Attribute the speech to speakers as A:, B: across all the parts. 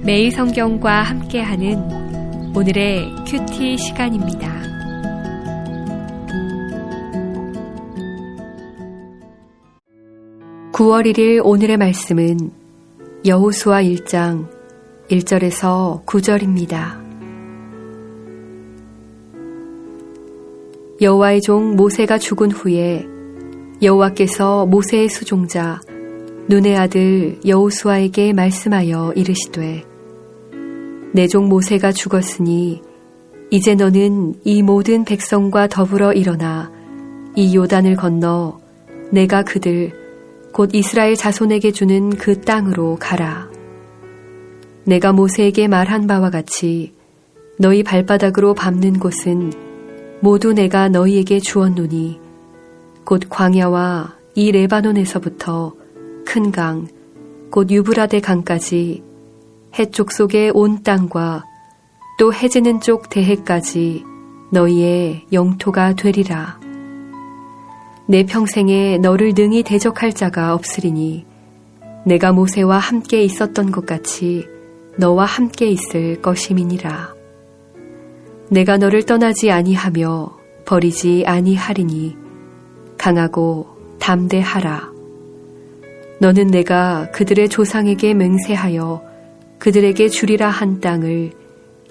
A: 매일 성경과 함께하는 오늘의 큐티 시간입니다. (9월 1일) 오늘의 말씀은 여호수아 1장 1절에서 9절입니다. 여호와의 종 모세가 죽은 후에 여호와께서 모세의 수종자 눈의 아들 여호수아에게 말씀하여 이르시되, 내 종 모세가 죽었으니 이제 너는 이 모든 백성과 더불어 일어나 이 요단을 건너 내가 그들 곧 이스라엘 자손에게 주는 그 땅으로 가라. 내가 모세에게 말한 바와 같이 너희 발바닥으로 밟는 곳은 모두 내가 너희에게 주었노니 곧 광야와 이 레바논에서부터 큰 강, 곧 유브라데 강까지 해쪽 속의 온 땅과 또 해지는 쪽 대해까지 너희의 영토가 되리라. 내 평생에 너를 능히 대적할 자가 없으리니 내가 모세와 함께 있었던 것 같이 너와 함께 있을 것임이니라. 내가 너를 떠나지 아니하며 버리지 아니하리니 강하고 담대하라. 너는 내가 그들의 조상에게 맹세하여 그들에게 주리라 한 땅을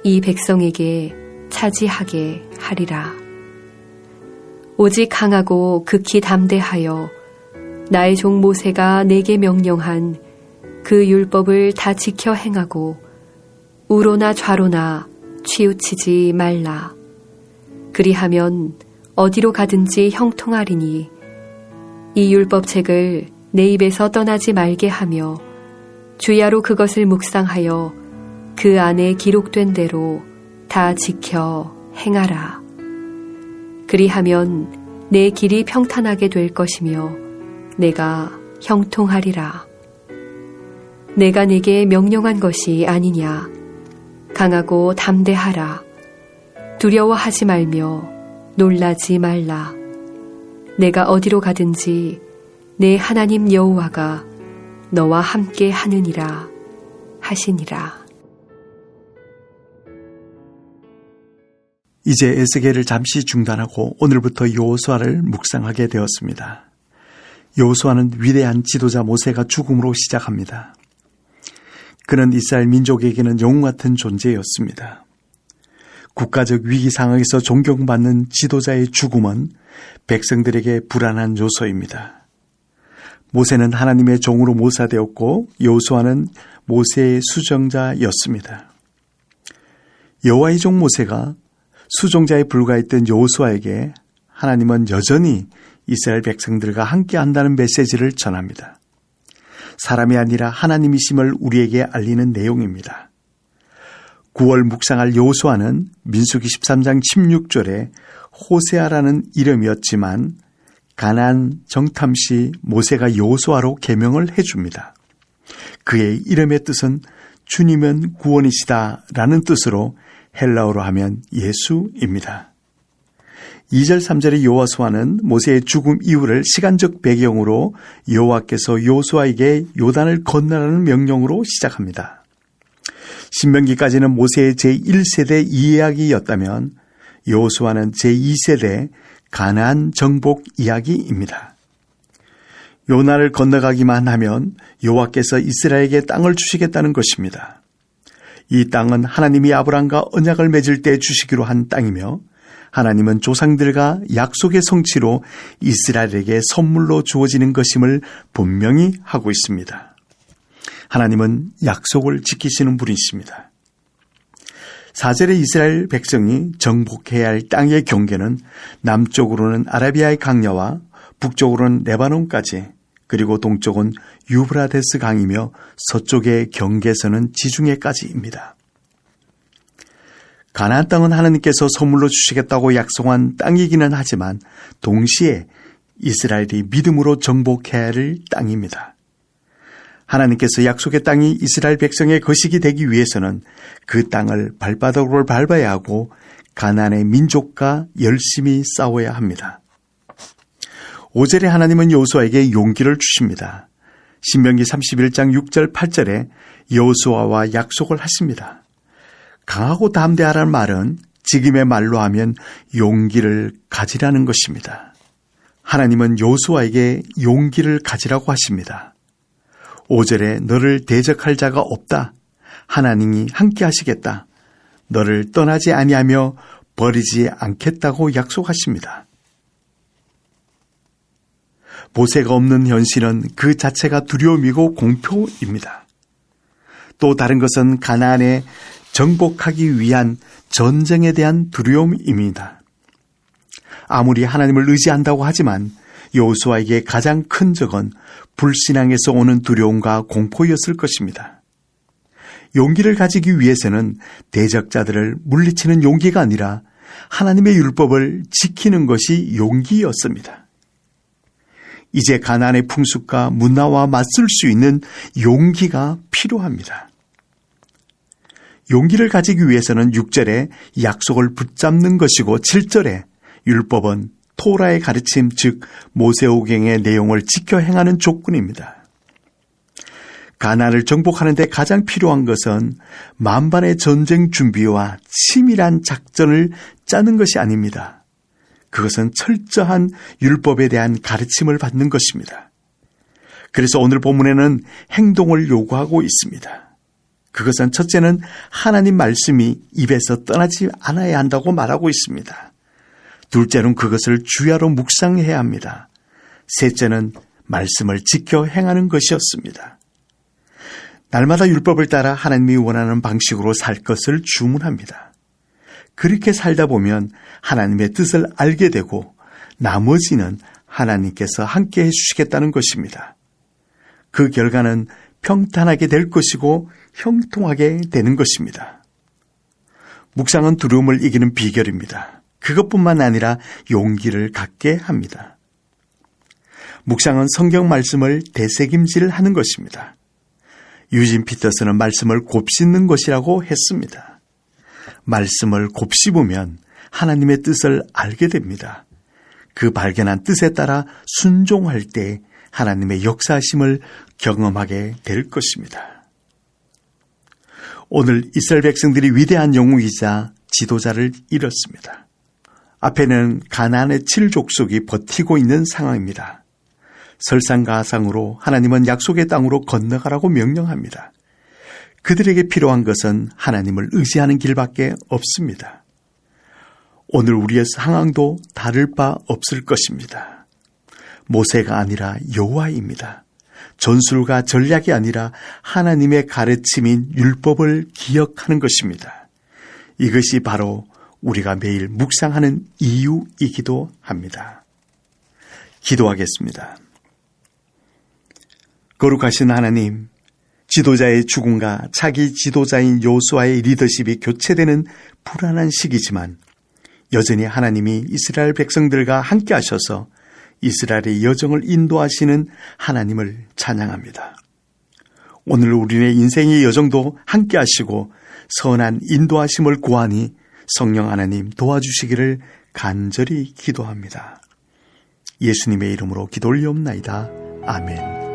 A: 이 백성에게 차지하게 하리라. 오직 강하고 극히 담대하여 나의 종 모세가 내게 명령한 그 율법을 다 지켜 행하고 우로나 좌로나 치우치지 말라. 그리하면 어디로 가든지 형통하리니 이 율법책을 내 입에서 떠나지 말게 하며 주야로 그것을 묵상하여 그 안에 기록된 대로 다 지켜 행하라. 그리하면 내 길이 평탄하게 될 것이며 내가 형통하리라. 내가 네게 명령한 것이 아니냐. 강하고 담대하라. 두려워하지 말며 놀라지 말라. 내가 어디로 가든지 내 하나님 여호와가 너와 함께 하느니라 하시니라.
B: 이제 에스겔을 잠시 중단하고 오늘부터 여호수아를 묵상하게 되었습니다. 여호수아는 위대한 지도자 모세가 죽음으로 시작합니다. 그는 이스라엘 민족에게는 영웅 같은 존재였습니다. 국가적 위기 상황에서 존경받는 지도자의 죽음은 백성들에게 불안한 요소입니다. 모세는 하나님의 종으로 모사되었고 여호수아는 모세의 수종자였습니다. 여호와의 종 모세가 수종자에 불과했던 여호수아에게 하나님은 여전히 이스라엘 백성들과 함께한다는 메시지를 전합니다. 사람이 아니라 하나님이심을 우리에게 알리는 내용입니다. 9월 묵상할 여호수아는 민수기 13장 16절에 호세아라는 이름이었지만 가나안 정탐 시 모세가 여호수아로 계명을 해줍니다. 그의 이름의 뜻은 주님은 구원이시다 라는 뜻으로 헬라어로 하면 예수입니다. 2절 3절의 여호수아는 모세의 죽음 이후를 시간적 배경으로 여호와께서 여호수아에게 요단을 건너라는 명령으로 시작합니다. 신명기까지는 모세의 제1세대 이야기였다면 여호수아는 제2세대 가나안 정복 이야기입니다. 요단을 건너가기만 하면 여호와께서 이스라엘에게 땅을 주시겠다는 것입니다. 이 땅은 하나님이 아브라함과 언약을 맺을 때 주시기로 한 땅이며 하나님은 조상들과 약속의 성취로 이스라엘에게 선물로 주어지는 것임을 분명히 하고 있습니다. 하나님은 약속을 지키시는 분이십니다. 4절의 이스라엘 백성이 정복해야 할 땅의 경계는 남쪽으로는 아라비아의 강야와 북쪽으로는 레바논까지, 그리고 동쪽은 유브라데스 강이며 서쪽의 경계선은 지중해까지입니다. 가나안 땅은 하나님께서 선물로 주시겠다고 약속한 땅이기는 하지만 동시에 이스라엘이 믿음으로 정복해야 할 땅입니다. 하나님께서 약속의 땅이 이스라엘 백성의 거식이 되기 위해서는 그 땅을 발바닥으로 밟아야 하고 가나안의 민족과 열심히 싸워야 합니다. 5절에 하나님은 여호수아에게 용기를 주십니다. 신명기 31장 6절 8절에 여호수아와 약속을 하십니다. 강하고 담대하라는 말은 지금의 말로 하면 용기를 가지라는 것입니다. 하나님은 여호수아에게 용기를 가지라고 하십니다. 5절에 너를 대적할 자가 없다. 하나님이 함께 하시겠다. 너를 떠나지 아니하며 버리지 않겠다고 약속하십니다. 모세가 없는 현실은 그 자체가 두려움이고 공포입니다. 또 다른 것은 가나안에 정복하기 위한 전쟁에 대한 두려움입니다. 아무리 하나님을 의지한다고 하지만 여호수아에게 가장 큰 적은 불신앙에서 오는 두려움과 공포였을 것입니다. 용기를 가지기 위해서는 대적자들을 물리치는 용기가 아니라 하나님의 율법을 지키는 것이 용기였습니다. 이제 가나안의 풍습과 문화와 맞설 수 있는 용기가 필요합니다. 용기를 가지기 위해서는 6절에 약속을 붙잡는 것이고 7절에 율법은 토라의 가르침, 즉 모세오경의 내용을 지켜 행하는 조건입니다. 가나안을 정복하는 데 가장 필요한 것은 만반의 전쟁 준비와 치밀한 작전을 짜는 것이 아닙니다. 그것은 철저한 율법에 대한 가르침을 받는 것입니다. 그래서 오늘 본문에는 행동을 요구하고 있습니다. 그것은 첫째는 하나님 말씀이 입에서 떠나지 않아야 한다고 말하고 있습니다. 둘째는 그것을 주야로 묵상해야 합니다. 셋째는 말씀을 지켜 행하는 것이었습니다. 날마다 율법을 따라 하나님이 원하는 방식으로 살 것을 주문합니다. 그렇게 살다 보면 하나님의 뜻을 알게 되고 나머지는 하나님께서 함께 해주시겠다는 것입니다. 그 결과는 평탄하게 될 것이고 형통하게 되는 것입니다. 묵상은 두려움을 이기는 비결입니다. 그것뿐만 아니라 용기를 갖게 합니다. 묵상은 성경 말씀을 되새김질하는 것입니다. 유진 피터스는 말씀을 곱씹는 것이라고 했습니다. 말씀을 곱씹으면 하나님의 뜻을 알게 됩니다. 그 발견한 뜻에 따라 순종할 때 하나님의 역사하심을 경험하게 될 것입니다. 오늘 이스라엘 백성들이 위대한 영웅이자 지도자를 잃었습니다. 앞에는 가나안의 7족속이 버티고 있는 상황입니다. 설상가상으로 하나님은 약속의 땅으로 건너가라고 명령합니다. 그들에게 필요한 것은 하나님을 의지하는 길밖에 없습니다. 오늘 우리의 상황도 다를 바 없을 것입니다. 모세가 아니라 여호와입니다. 전술과 전략이 아니라 하나님의 가르침인 율법을 기억하는 것입니다. 이것이 바로 우리가 매일 묵상하는 이유이기도 합니다. 기도하겠습니다. 거룩하신 하나님, 지도자의 죽음과 차기 지도자인 여호수아의 리더십이 교체되는 불안한 시기지만 여전히 하나님이 이스라엘 백성들과 함께 하셔서 이스라엘의 여정을 인도하시는 하나님을 찬양합니다. 오늘 우리의 인생의 여정도 함께 하시고 선한 인도하심을 구하니 성령 하나님 도와주시기를 간절히 기도합니다. 예수님의 이름으로 기도 올리옵나이다. 아멘.